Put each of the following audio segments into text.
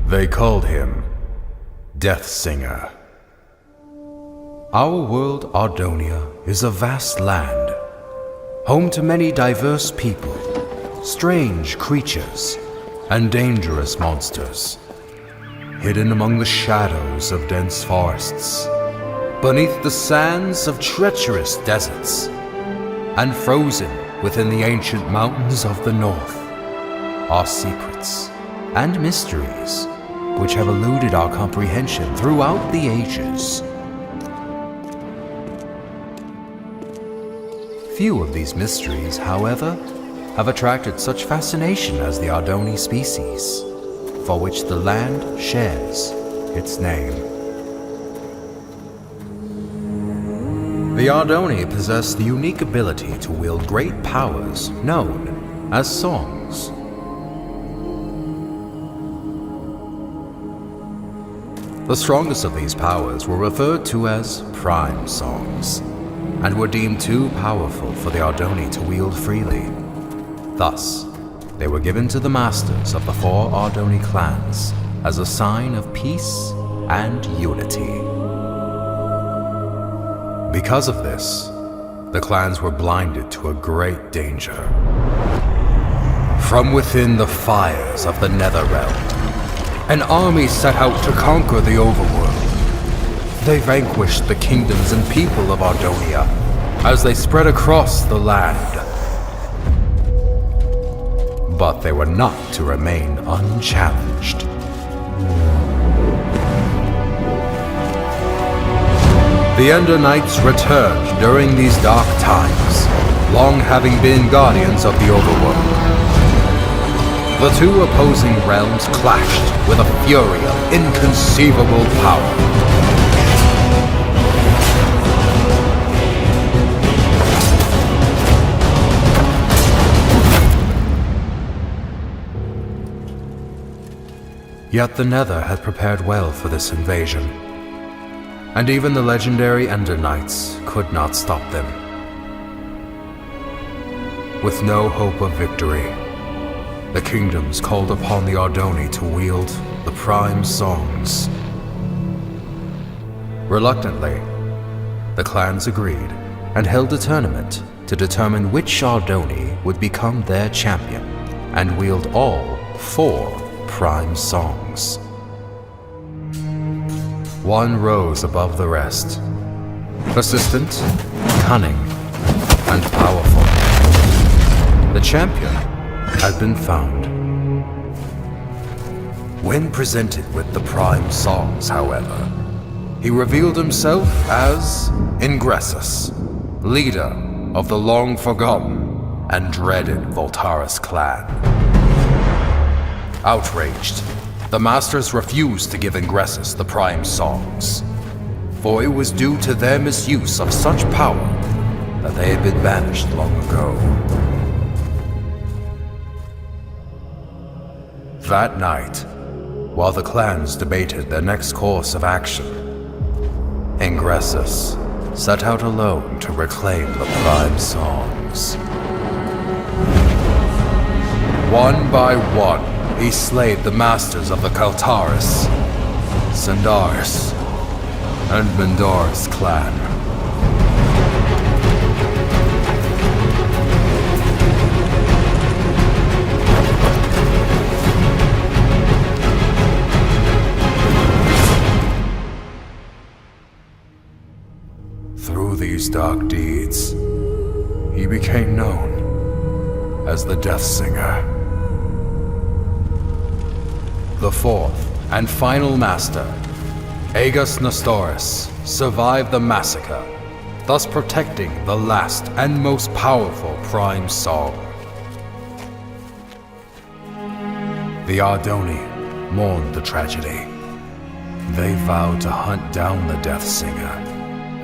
They called him Death Singer. Our world, Ardonia, is a vast land, home to many diverse people, strange creatures, and dangerous monsters, hidden among the shadows of dense forests, beneath the sands of treacherous deserts, and frozen within the ancient mountains of the north, are secrets and mysteries which have eluded our comprehension throughout the ages. Few of these mysteries, however, have attracted such fascination as the Ardoni species, for which the land shares its name. The Ardoni possess the unique ability to wield great powers known as songs. The strongest of these powers were referred to as prime songs, and were deemed too powerful for the Ardoni to wield freely. Thus, they were given to the masters of the 4 Ardoni clans as a sign of peace and unity. Because of this, the clans were blinded to a great danger. From within the fires of the Netherrealm, an army set out to conquer the overworld. They vanquished the kingdoms and people of Ardonia as they spread across the land. But they were not to remain unchallenged. The Ender Knights returned during these dark times, long having been guardians of the overworld. The 2 opposing realms clashed with a fury of inconceivable power. Yet the Nether had prepared well for this invasion, and even the legendary Ender Knights could not stop them. With no hope of victory, the kingdoms called upon the Ardoni to wield the prime songs. Reluctantly, the clans agreed and held a tournament to determine which Ardoni would become their champion and wield all 4 prime songs. One rose above the rest, persistent, cunning, and powerful. The champion had been found. When presented with the prime songs, however, he revealed himself as Ingressus, leader of the long-forgotten and dreaded Voltaris clan. Outraged, the masters refused to give Ingressus the prime songs, for it was due to their misuse of such power that they had been banished long ago. That night, while the clans debated their next course of action, Ingressus set out alone to reclaim the prime songs. One by one, he slayed the masters of the Kaltaris, Sandaris, and Mendoris clan. Through these dark deeds, he became known as the Death Singer. The 4th and final master, Aegis Nestoris, survived the massacre, thus protecting the last and most powerful prime song. The Ardoni mourned the tragedy. They vowed to hunt down the Death Singer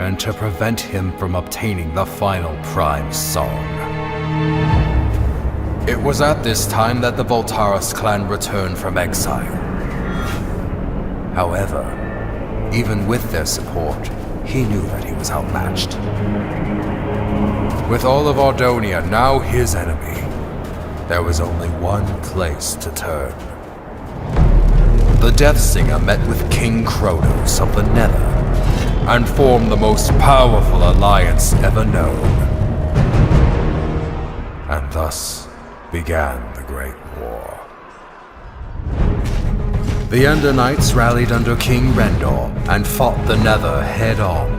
and to prevent him from obtaining the final prime song. It was at this time that the Voltaris clan returned from exile. However, even with their support, he knew that he was outmatched. With all of Ardonia now his enemy, there was only one place to turn. the Death Singer met with King Kronos of the Nether and formed the most powerful alliance ever known. And thus began the Great War. The Ender Knights rallied under King Rendor and fought the Nether head-on.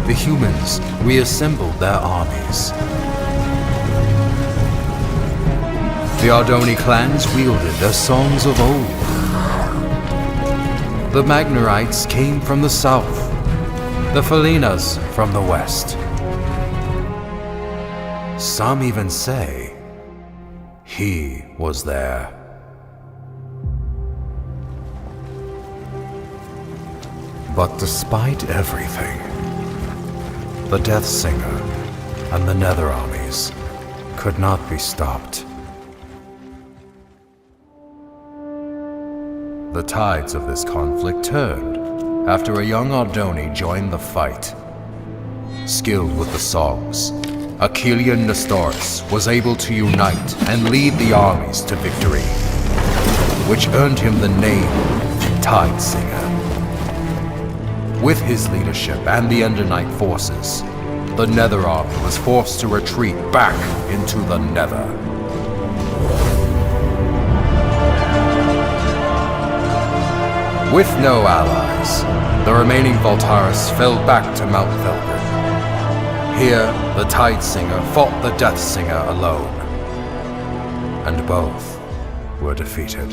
The humans reassembled their armies. The Ardoni clans wielded their songs of old. The Magnerites came from the south, the Felinas from the west. Some even say he was there. But despite everything, the Death Singer and the Nether armies could not be stopped. The tides of this conflict turned after a young Ardoni joined the fight. Skilled with the songs, Achillean Nestoris was able to unite and lead the armies to victory, which earned him the name Tide Singer. With his leadership and the Ender Knight forces, the Nether army was forced to retreat back into the Nether. With no allies, the remaining Voltaris fell back to Mount Velgrin. Here, the Tide Singer fought the Death Singer alone, and both were defeated.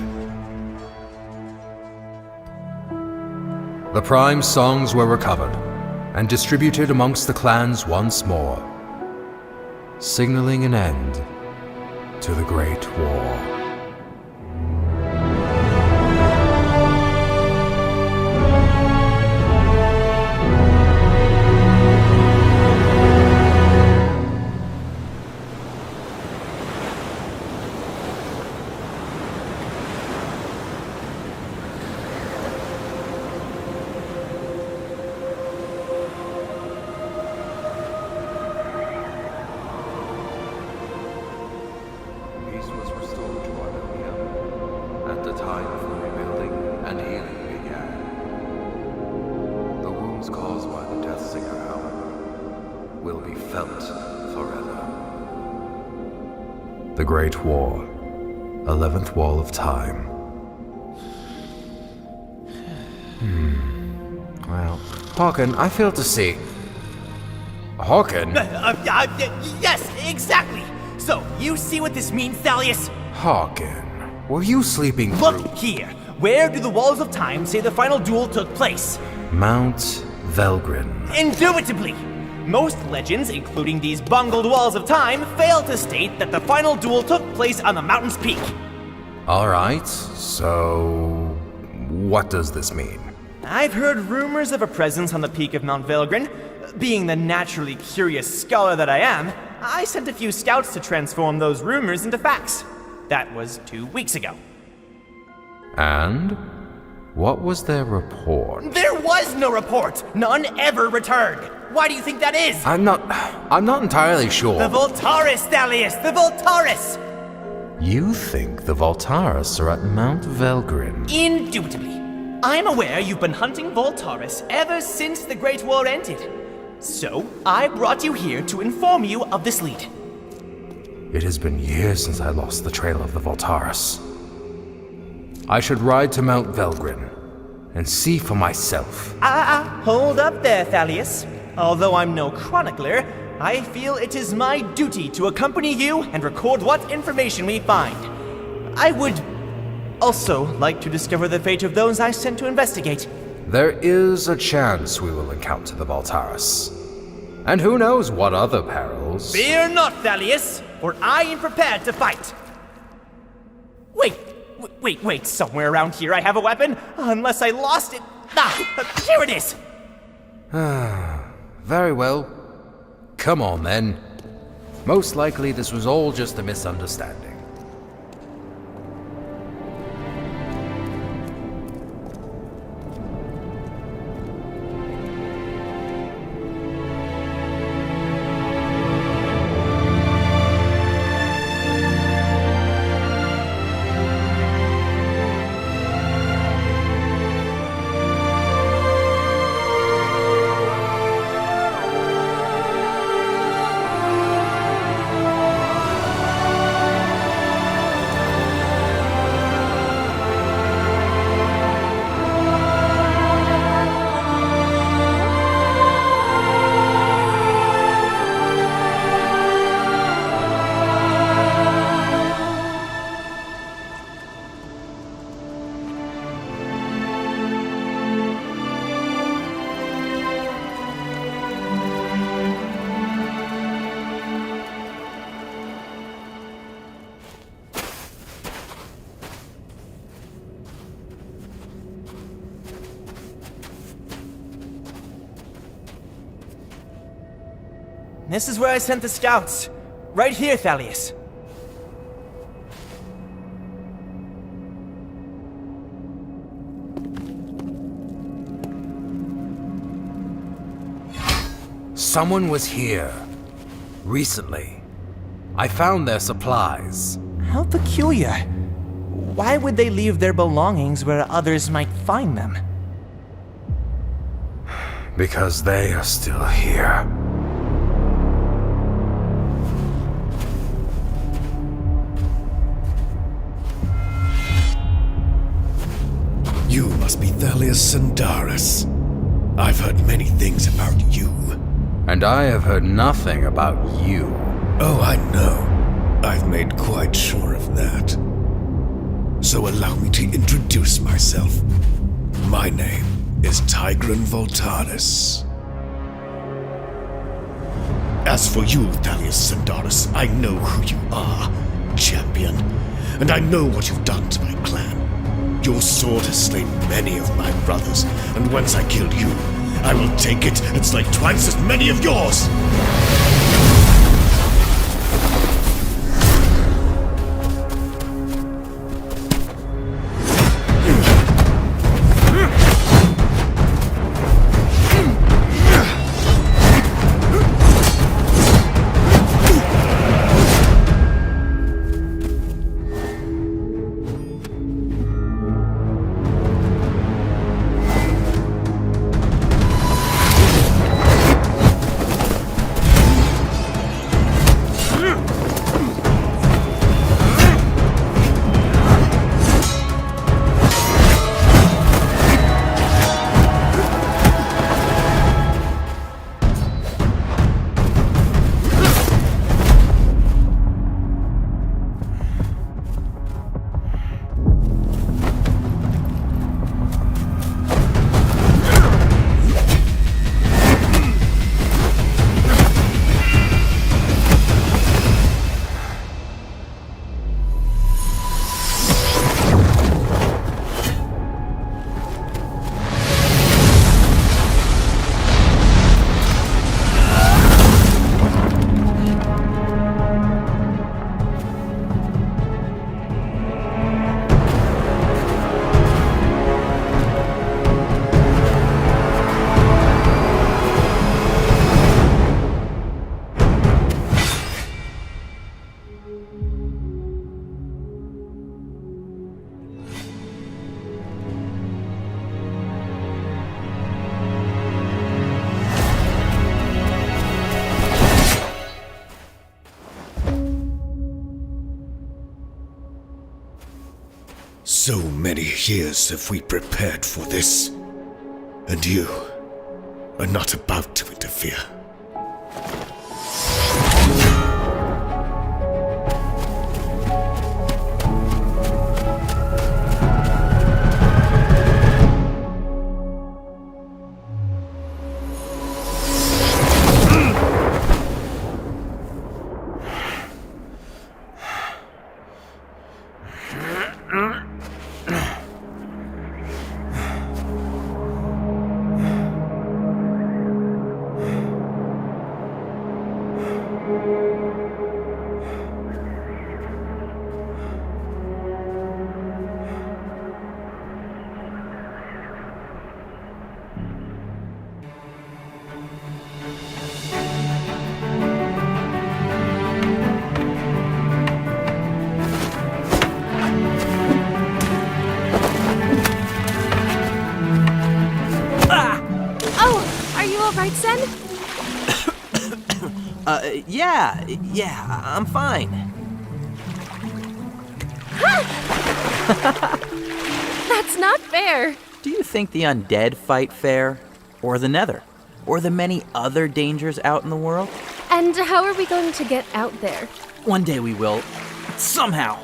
The Prime songs were recovered and distributed amongst the clans once more, signaling an end to the Great War. The Great War, 11th Wall of Time. Well, Hawken, I fail to see. Hawken? Yes, exactly! So, you see what this means, Thalius? Hawken, were you sleeping through? Look here! Where do the Walls of Time say the final duel took place? Mount Velgrin. Indubitably! Most legends, including these bungled Walls of Time, fail to state that the final duel took place on the mountain's peak. Alright, so what does this mean? I've heard rumors of a presence on the peak of Mount Velgrin. Being the naturally curious scholar that I am, I sent a few scouts to transform those rumors into facts. That was 2 weeks ago. And? What was their report? There was no report! None ever returned! Why do you think that is? I'm not entirely sure. The Voltaris, Thalius! The Voltaris! You think the Voltaris are at Mount Velgrin? Indubitably. I'm aware you've been hunting Voltaris ever since the Great War ended. So, I brought you here to inform you of this lead. It has been years since I lost the trail of the Voltaris. I should ride to Mount Velgrin and see for myself. Hold up there, Thalius. Although I'm no chronicler, I feel it is my duty to accompany you and record what information we find. I would also like to discover the fate of those I sent to investigate. There is a chance we will encounter the Voltaris. And who knows what other perils. Fear not, Thalius, for I am prepared to fight. Wait, somewhere around here I have a weapon, unless I lost it. Here it is. Very well. Come on, then. Most likely this was all just a misunderstanding. This is where I sent the scouts. Right here, Thalius. Someone was here. Recently. I found their supplies. How peculiar. Why would they leave their belongings where others might find them? Because they are still here. You must be Thalius Sandaris. I've heard many things about you. And I have heard nothing about you. Oh, I know. I've made quite sure of that. So allow me to introduce myself. My name is Tigran Voltaris. As for you, Thalius Sandaris, I know who you are, champion. And I know what you've done to my clan. Your sword has slain many of my brothers, and once I kill you, I will take it and slay twice as many of yours! So many years have we prepared for this, and you are not about to interfere. Right, Sen? Yeah, I'm fine. That's not fair. Do you think the undead fight fair? Or the nether? Or the many other dangers out in the world? And how are we going to get out there? One day we will. Somehow.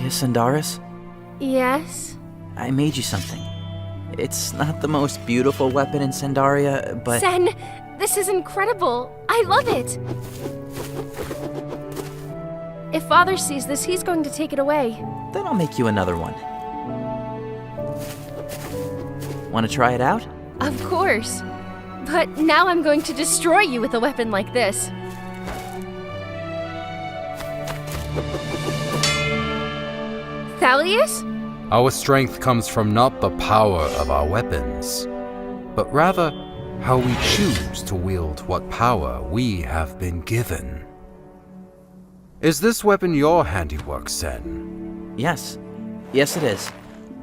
Sandaris? Yes? I made you something. It's not the most beautiful weapon in Sandaria, but... Sen, this is incredible. I love it. If Father sees this, he's going to take it away. Then I'll make you another one. Want to try it out? Of course. But now I'm going to destroy you with a weapon like this. Thalius? Our strength comes from not the power of our weapons, but rather how we choose to wield what power we have been given. Is this weapon your handiwork, Sen? Yes. Yes, it is.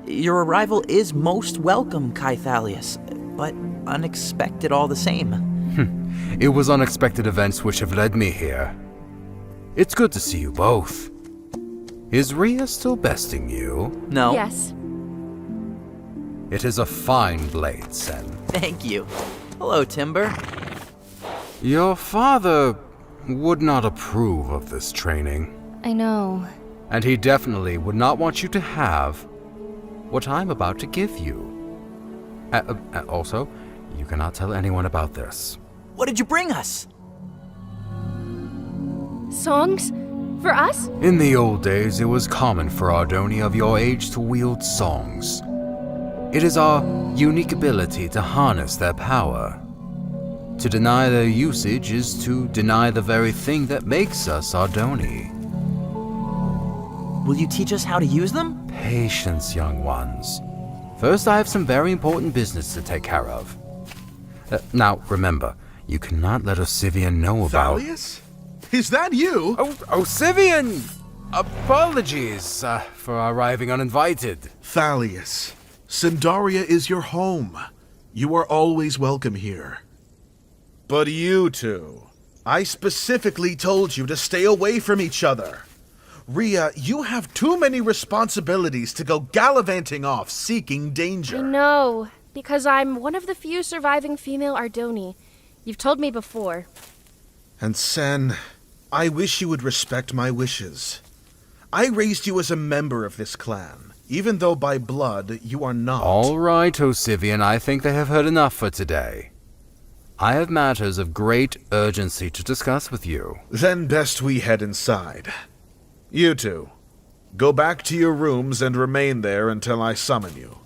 Your arrival is most welcome, Kai Thalius, but unexpected all the same. It was unexpected events which have led me here. It's good to see you both. Is Rhea still besting you? No. Yes. It is a fine blade, Sen. Thank you. Hello, Timber. Your father would not approve of this training. I know. And he definitely would not want you to have what I'm about to give you. Also, you cannot tell anyone about this. What did you bring us? Songs? For us? In the old days, it was common for Ardoni of your age to wield songs. It is our unique ability to harness their power. To deny their usage is to deny the very thing that makes us Ardoni. Will you teach us how to use them? Patience, young ones. First, I have some very important business to take care of. Now, remember, you cannot let Osivian know about... Thalius? Is that you? Oh, Osivian! Apologies for arriving uninvited. Thalius, Sandaria is your home. You are always welcome here. But you two, I specifically told you to stay away from each other. Rhea, you have too many responsibilities to go gallivanting off seeking danger. I know, because I'm one of the few surviving female Ardoni. You've told me before. And Sen, I wish you would respect my wishes. I raised you as a member of this clan, even though by blood you are not. All right, Osivian, I think they have heard enough for today. I have matters of great urgency to discuss with you. Then best we head inside. You two, go back to your rooms and remain there until I summon you.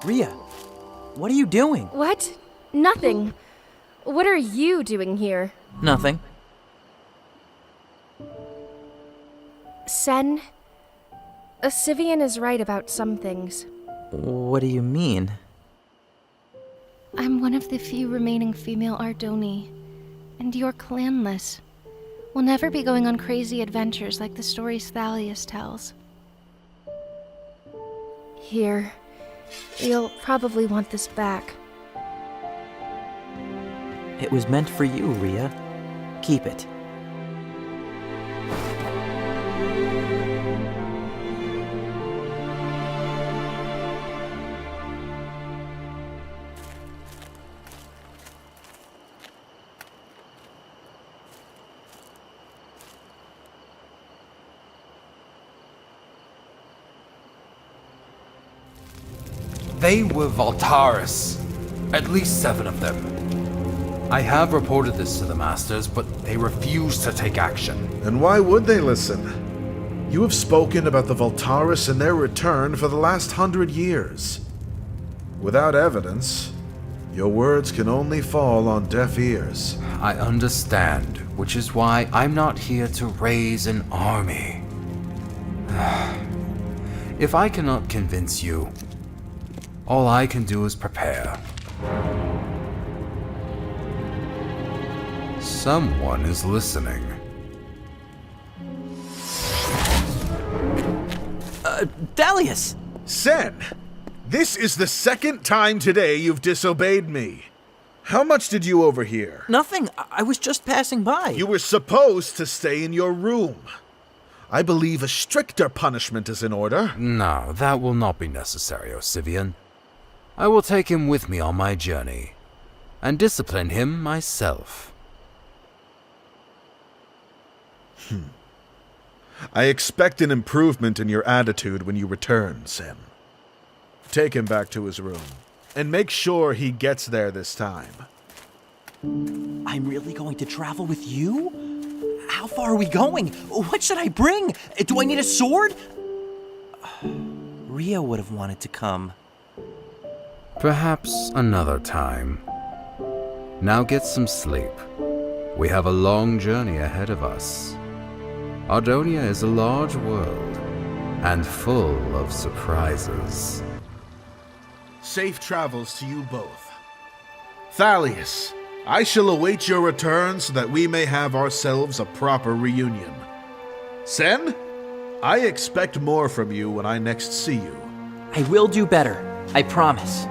Rhea, what are you doing? What? Nothing. What are you doing here? Nothing. Sen, Osivian is right about some things. What do you mean? I'm one of the few remaining female Ardoni, and you're clanless. We'll never be going on crazy adventures like the stories Thalius tells. Here. You'll probably want this back. It was meant for you, Rhea. Keep it. They were Voltaris. At least 7 of them. I have reported this to the Masters, but they refuse to take action. And why would they listen? You have spoken about the Voltaris and their return for the last 100 years. Without evidence, Your words can only fall on deaf ears. I understand, which is why I'm not here to raise an army. If I cannot convince you, all I can do is prepare. Someone is listening. Thalius! Sen! This is the second time today you've disobeyed me. How much did you overhear? Nothing. I was just passing by. You were supposed to stay in your room. I believe a stricter punishment is in order. No, that will not be necessary, Osivian. I will take him with me on my journey, and discipline him myself. I expect an improvement in your attitude when you return, Sen. Take him back to his room, and make sure he gets there this time. I'm really going to travel with you? How far are we going? What should I bring? Do I need a sword? Ria would have wanted to come. Perhaps another time. Now get some sleep. We have a long journey ahead of us. Ardonia is a large world, and full of surprises. Safe travels to you both. Thalius, I shall await your return so that we may have ourselves a proper reunion. Sen, I expect more from you when I next see you. I will do better. I promise.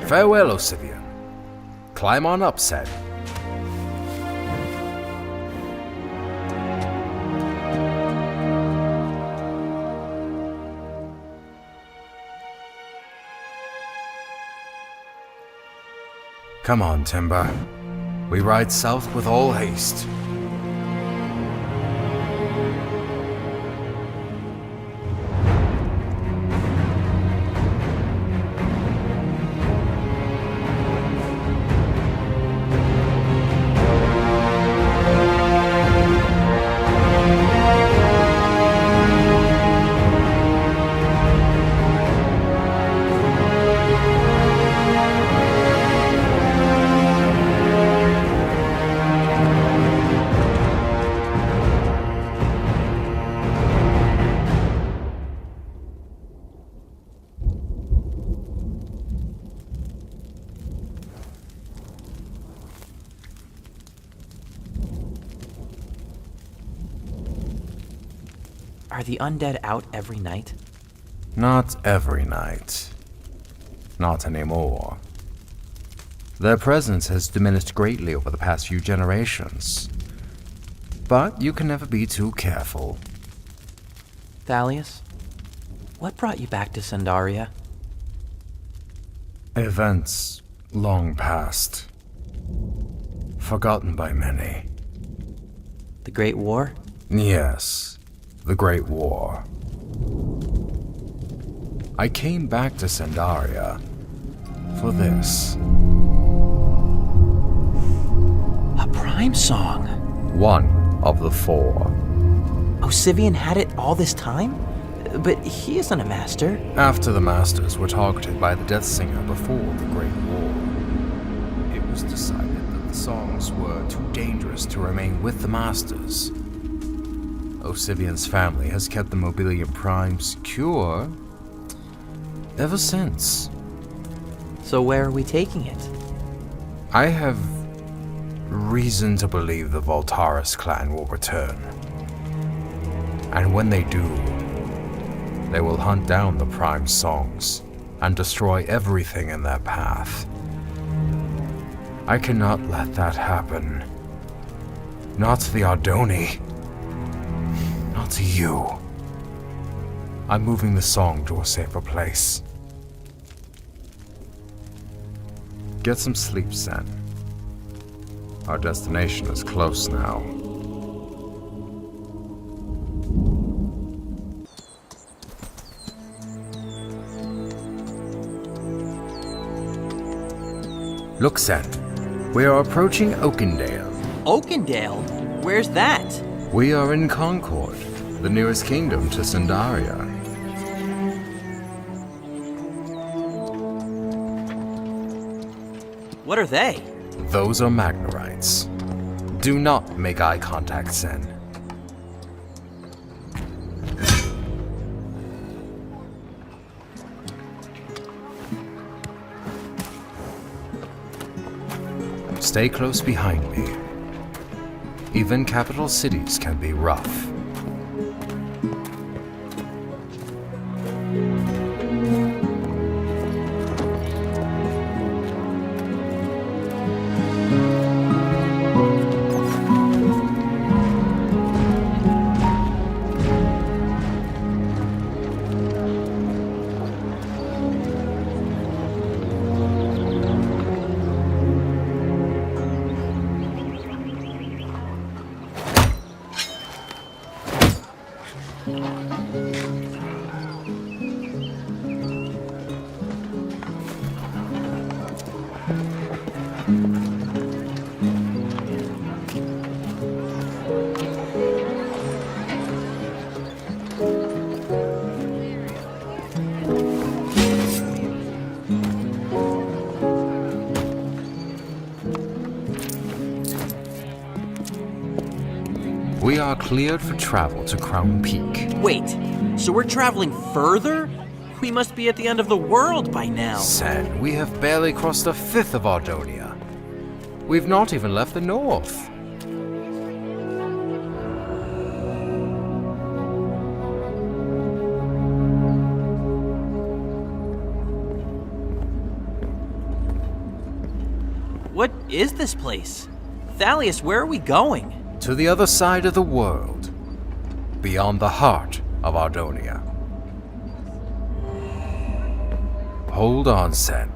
Farewell, Osivian. Climb on up, Sen. Come on, Timber. We ride south with all haste. Are the undead out every night? Not every night. Not anymore. Their presence has diminished greatly over the past few generations. But you can never be too careful. Thalius, what brought you back to Sandaria? Events long past. Forgotten by many. The Great War? Yes, the Great War. I came back to Sandaria for this. A prime song? One of the four. Osivian had it all this time? But he isn't a master. After the Masters were targeted by the Death Singer before the Great War, it was decided that the songs were too dangerous to remain with the Masters. Osivian's family has kept the Mobilium Prime secure ever since. So where are we taking it? I have reason to believe the Voltaris clan will return. And when they do, they will hunt down the Prime songs and destroy everything in their path. I cannot let that happen. Not to the Ardoni. Not to you. I'm moving the song to a safer place. Get some sleep, Sen. Our destination is close now. Look, Sen. We are approaching Oakendale. Oakendale? Where's that? We are in Concord, the nearest kingdom to Sandaria. What are they? Those are Magnerites. Do not make eye contact, Sen. Stay close behind me. Even capital cities can be rough. We are cleared for travel to Crown Peak. Wait, so we're traveling further? We must be at the end of the world by now. Sen, we have barely crossed a fifth of Ardonia. We've not even left the north. What is this place? Thalius, where are we going? To the other side of the world. Beyond the heart of Ardonia. Hold on, Sen.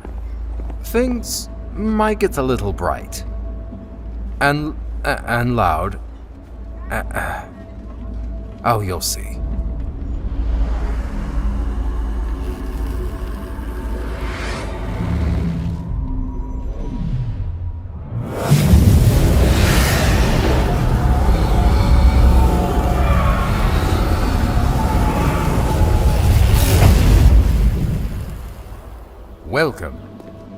Things might get a little bright. And loud. Oh, you'll see. Welcome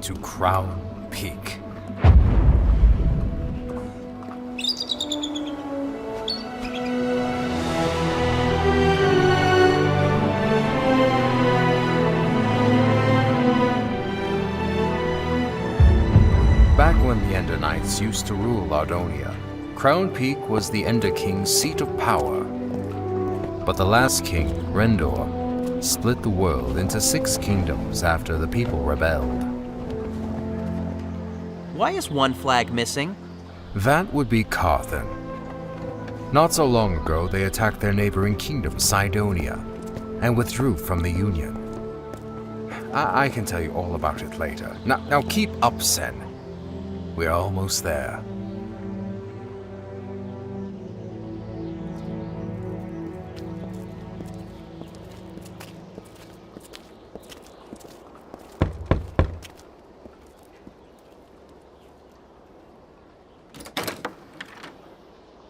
to Crown Peak. Back when the Ender Knights used to rule Ardonia, Crown Peak was the Ender King's seat of power. But the last king, Rendor, split the world into 6 kingdoms after the people rebelled. Why is one flag missing? That would be Carthan. Not so long ago, they attacked their neighboring kingdom, Cydonia, and withdrew from the Union. I can tell you all about it later. Now keep up, Sen. We're almost there.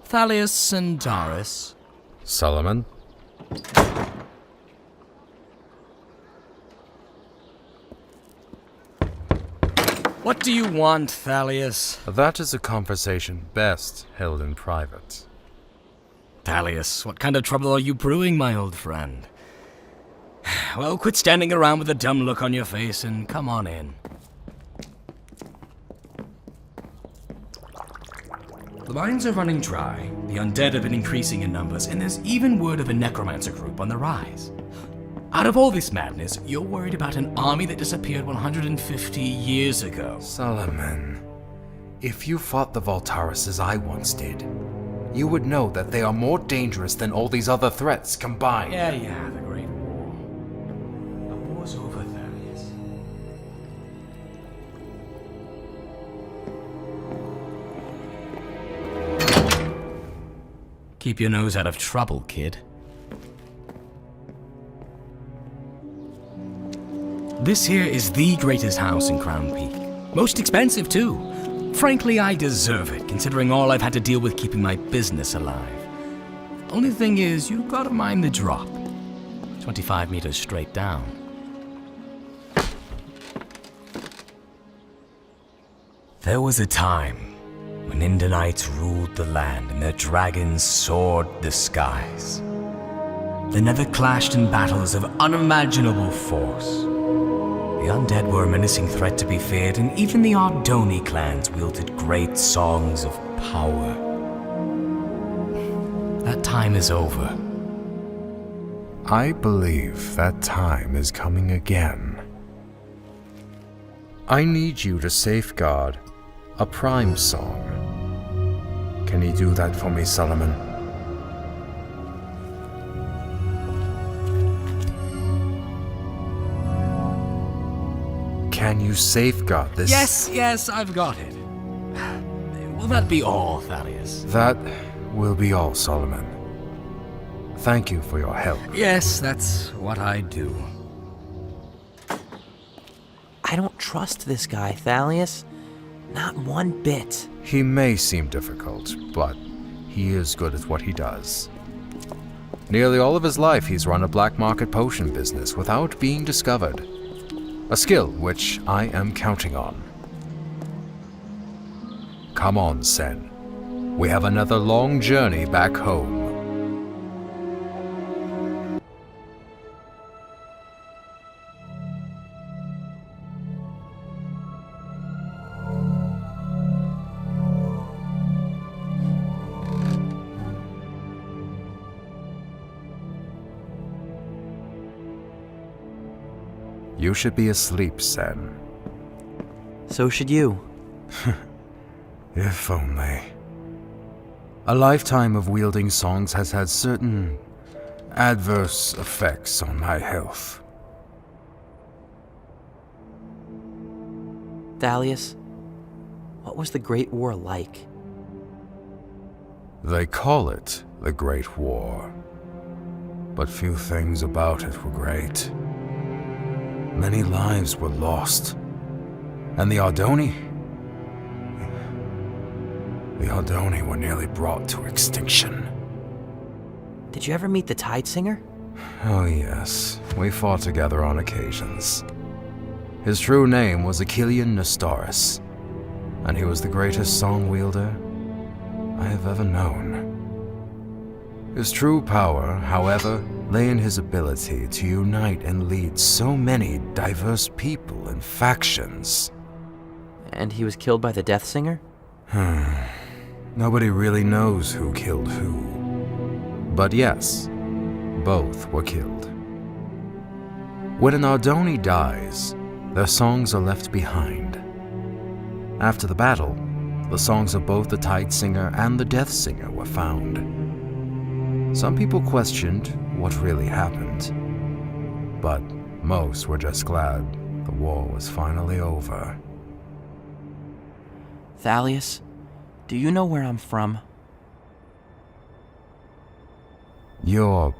Thalius and Doris. Solomon? What do you want, Thalius? That is a conversation best held in private. Thalius, what kind of trouble are you brewing, my old friend? Well, quit standing around with a dumb look on your face and come on in. The mines are running dry, the undead have been increasing in numbers, and there's even word of a necromancer group on the rise. Out of all this madness, you're worried about an army that disappeared 150 years ago. Solomon, if you fought the Voltaris as I once did, you would know that they are more dangerous than all these other threats combined. Yeah, the Great War. The war's over, Thalius. Keep your nose out of trouble, kid. This here is the greatest house in Crown Peak. Most expensive, too. Frankly, I deserve it, considering all I've had to deal with keeping my business alive. Only thing is, you gotta mind the drop. 25 meters straight down. There was a time when Indanites ruled the land and their dragons soared the skies. They never clashed in battles of unimaginable force. The undead were a menacing threat to be feared, and even the Ardoni clans wielded great songs of power. That time is over. I believe that time is coming again. I need you to safeguard a prime song. Can you do that for me, Solomon? Can you safeguard this? Yes, I've got it. Will that be all, Thalius? That will be all, Solomon. Thank you for your help. Yes, that's what I do. I don't trust this guy, Thalius. Not one bit. He may seem difficult, but he is good at what he does. Nearly all of his life he's run a black market potion business without being discovered. A skill which I am counting on. Come on, Sen. We have another long journey back home. You should be asleep, Sen. So should you. If only. A lifetime of wielding songs has had certain adverse effects on my health. Thalius, what was the Great War like? They call it the Great War, but few things about it were great. Many lives were lost, and the Ardoni were nearly brought to extinction. Did you ever meet the Tide Singer? Oh yes, we fought together on occasions. His true name was Achillean Nestoris, and he was the greatest song wielder I have ever known. His true power, however, lay in his ability to unite and lead so many diverse people and factions. And he was killed by the Death Singer? Nobody really knows who killed who. But yes, both were killed. When an Ardoni dies, their songs are left behind. After the battle, the songs of both the Tide Singer and the Death Singer were found. Some people questioned what really happened, but most were just glad the war was finally over. Thalius, do you know where I'm from? Your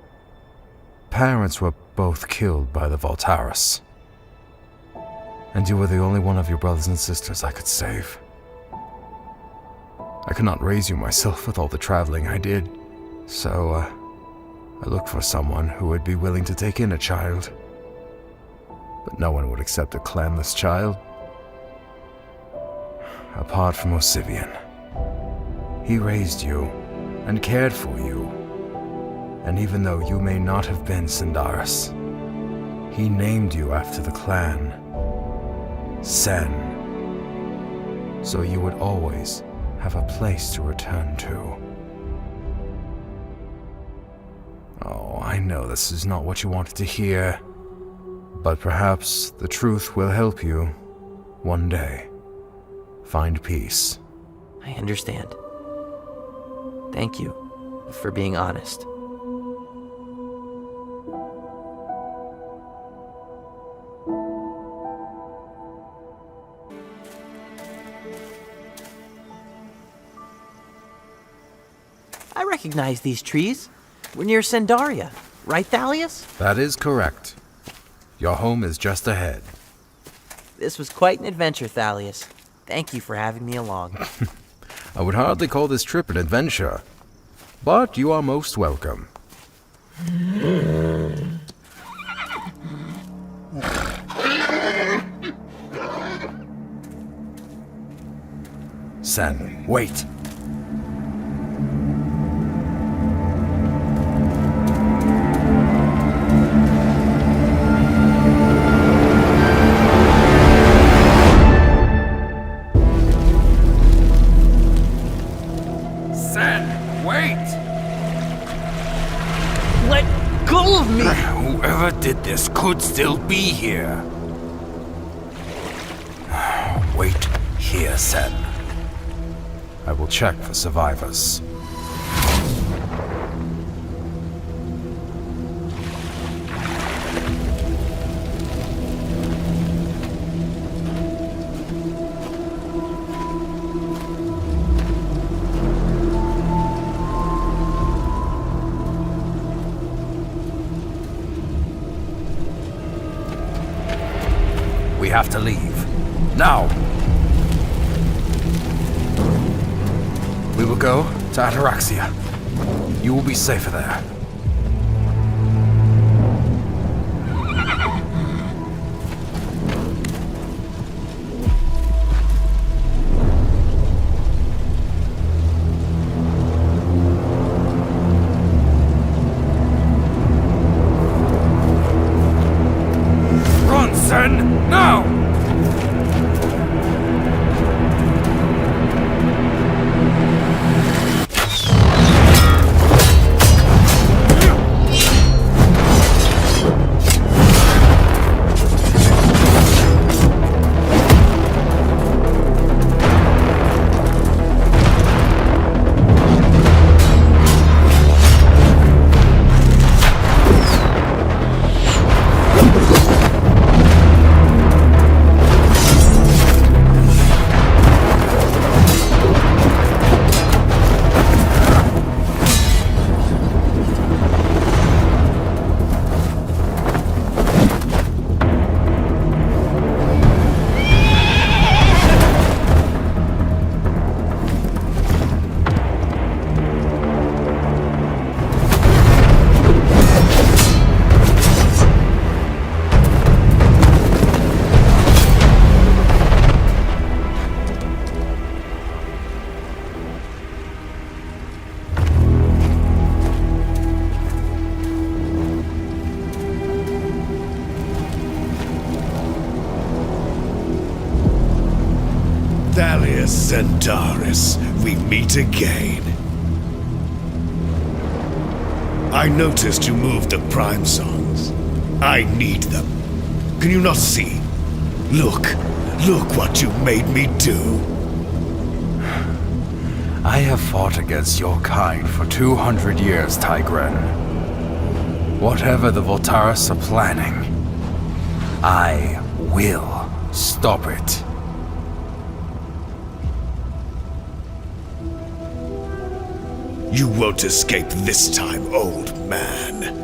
parents were both killed by the Voltaris, and you were the only one of your brothers and sisters I could save. I could not raise you myself with all the traveling I did, so I looked for someone who would be willing to take in a child. But no one would accept a clanless child. Apart from Osivian. He raised you and cared for you. And even though you may not have been Sindaris, he named you after the clan, Sen. So you would always have a place to return to. Oh, I know this is not what you wanted to hear, but perhaps the truth will help you one day find peace. I understand. Thank you for being honest. I recognize these trees. We're near Sendaria, right, Thalius? That is correct. Your home is just ahead. This was quite an adventure, Thalius. Thank you for having me along. I would hardly call this trip an adventure, but you are most welcome. Sen, wait. Sen, wait! Let go of me! Whoever did this could still be here. Wait here, Sen. I will check for survivors. We have to leave. Now! We will go to Ataraxia. You will be safer there. Run, Sen! Now! Thalius Centaurus, we meet again. I noticed you moved the prime songs. I need them. Can you not see? Look what you made me do. I have fought against your kind for 200 years, Tigran. Whatever the Voltaris are planning, I will stop it. You won't escape this time, old man.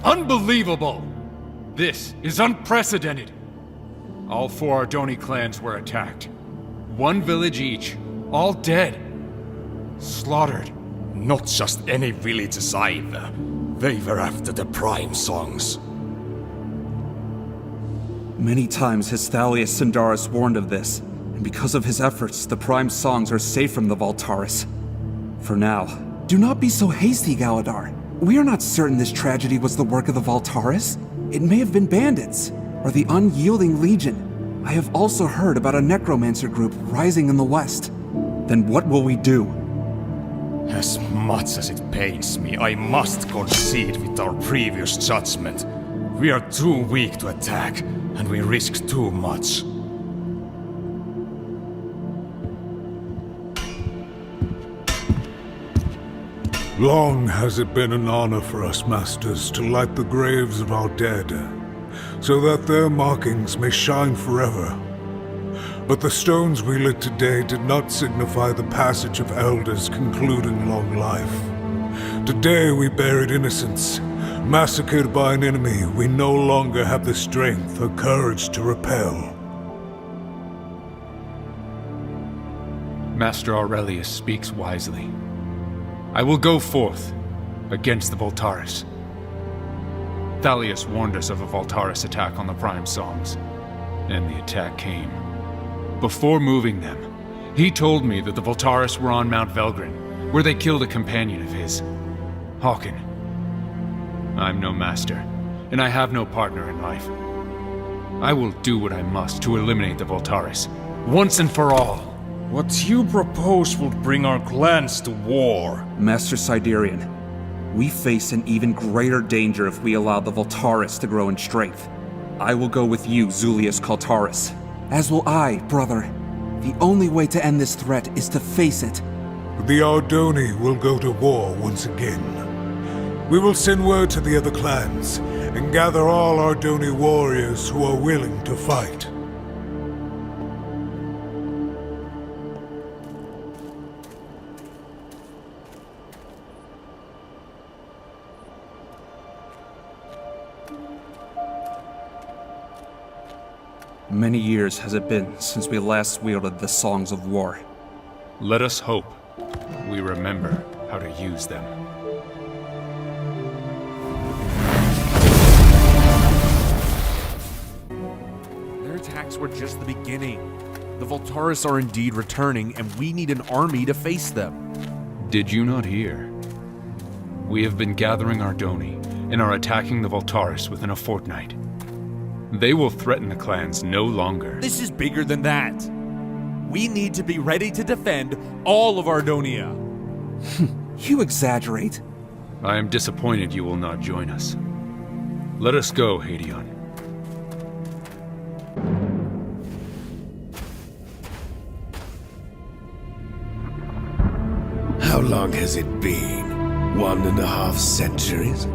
Unbelievable! This is unprecedented! All 4 Ardoni clans were attacked. 1 village each, all dead. Slaughtered. Not just any villages either. They were after the Prime Songs. Many times has Thalius Sindaris warned of this, and because of his efforts, the Prime Songs are safe from the Voltaris. For now. Do not be so hasty, Galadar. We are not certain this tragedy was the work of the Voltaris. It may have been bandits, or the Unyielding Legion. I have also heard about a necromancer group rising in the west. Then what will we do? As much as it pains me, I must concede with our previous judgment. We are too weak to attack, and we risk too much. Long has it been an honor for us, Masters, to light the graves of our dead, so that their markings may shine forever. But the stones we lit today did not signify the passage of elders concluding long life. Today we buried innocents, massacred by an enemy we no longer have the strength or courage to repel. Master Aurelius speaks wisely. I will go forth against the Voltaris. Thalius warned us of a Voltaris attack on the Prime Songs, and the attack came. Before moving them, he told me that the Voltaris were on Mount Velgrin, where they killed a companion of his, Hawken. I'm no master, and I have no partner in life. I will do what I must to eliminate the Voltaris, once and for all. What you propose would bring our clans to war. Master Siderian, we face an even greater danger if we allow the Voltaris to grow in strength. I will go with you, Zulius Kaltaris. As will I, brother. The only way to end this threat is to face it. The Ardoni will go to war once again. We will send word to the other clans, and gather all Ardoni warriors who are willing to fight. Many years has it been since we last wielded the Songs of War. Let us hope we remember how to use them. Their attacks were just the beginning. The Voltaris are indeed returning, and we need an army to face them. Did you not hear? We have been gathering Ardoni and are attacking the Voltaris within a fortnight. They will threaten the clans no longer. This is bigger than that. We need to be ready to defend all of Ardonia. You exaggerate. I am disappointed you will not join us. Let us go, Hadion. How long has it been? 1.5 centuries?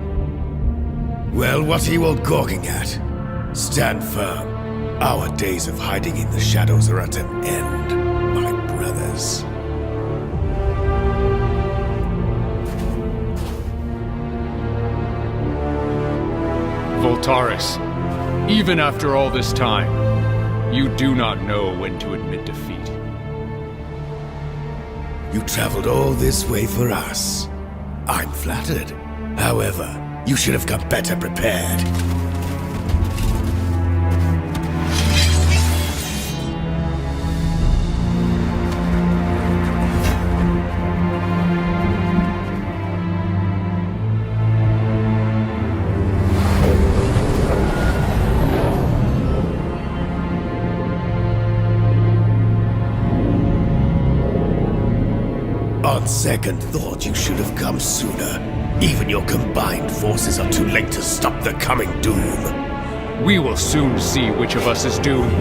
Well, what are you all gawking at? Stand firm. Our days of hiding in the shadows are at an end, my brothers. Voltaris, even after all this time, you do not know when to admit defeat. You traveled all this way for us. I'm flattered. However, you should have come better prepared. On second thought, you should have come sooner. Even your combined forces are too late to stop the coming doom. We will soon see which of us is doomed.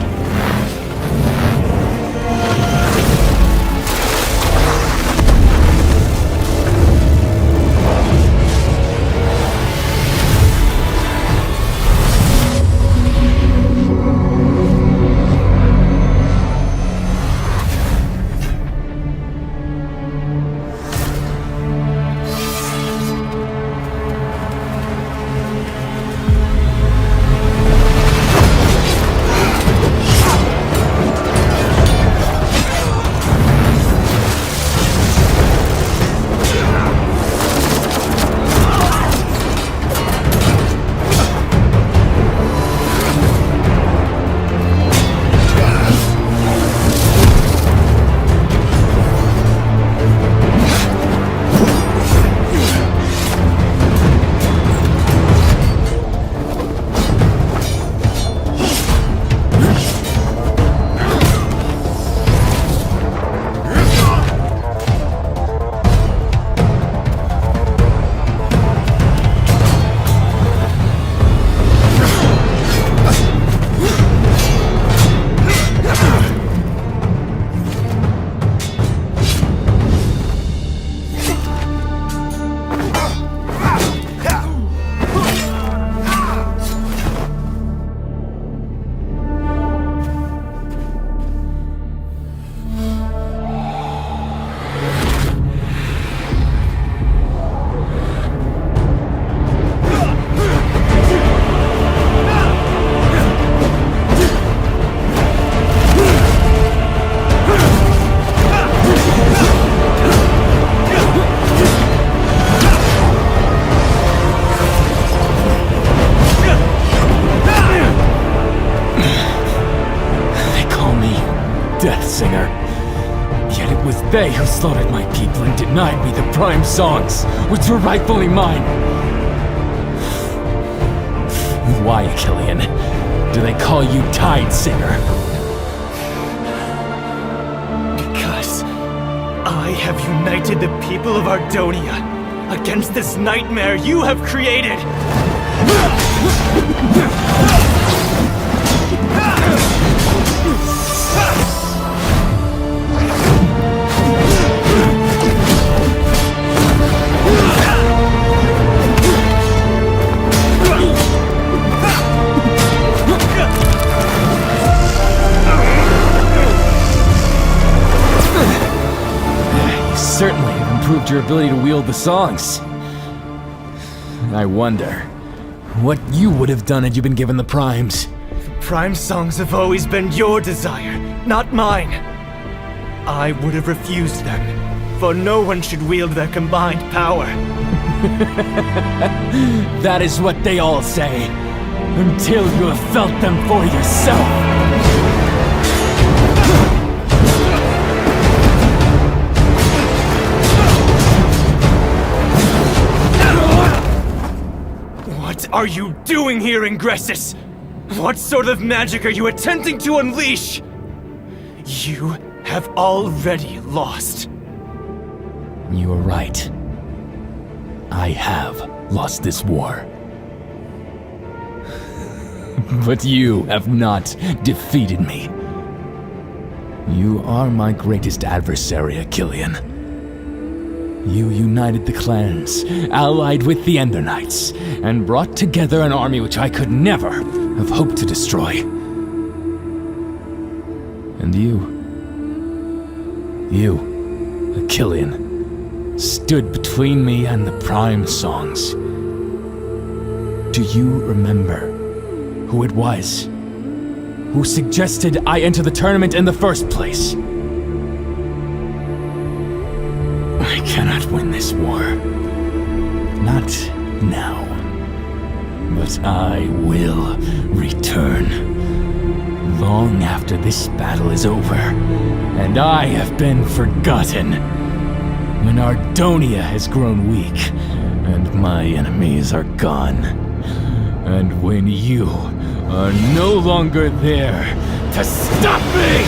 It was they who slaughtered my people and denied me the prime songs, which were rightfully mine. Why, Killian, do they call you Tide Singer? Because I have united the people of Ardonia against this nightmare you have created! Certainly have improved your ability to wield the songs. I wonder what you would have done had you been given the primes. Prime songs have always been your desire, not mine. I would have refused them, for no one should wield their combined power. That is what they all say, until you have felt them for yourself. What are you doing here, Ingressus? What sort of magic are you attempting to unleash? You have already lost. You are right. I have lost this war. But you have not defeated me. You are my greatest adversary, Killian. You united the clans, allied with the Ender Knights, and brought together an army which I could never have hoped to destroy. And you, Killian, stood between me and the prime songs. Do you remember who it was who suggested I enter the tournament in the first place? I cannot win this war. Not now. But I will return. Long after this battle is over, and I have been forgotten. When Ardonia has grown weak, and my enemies are gone. And when you are no longer there to stop me!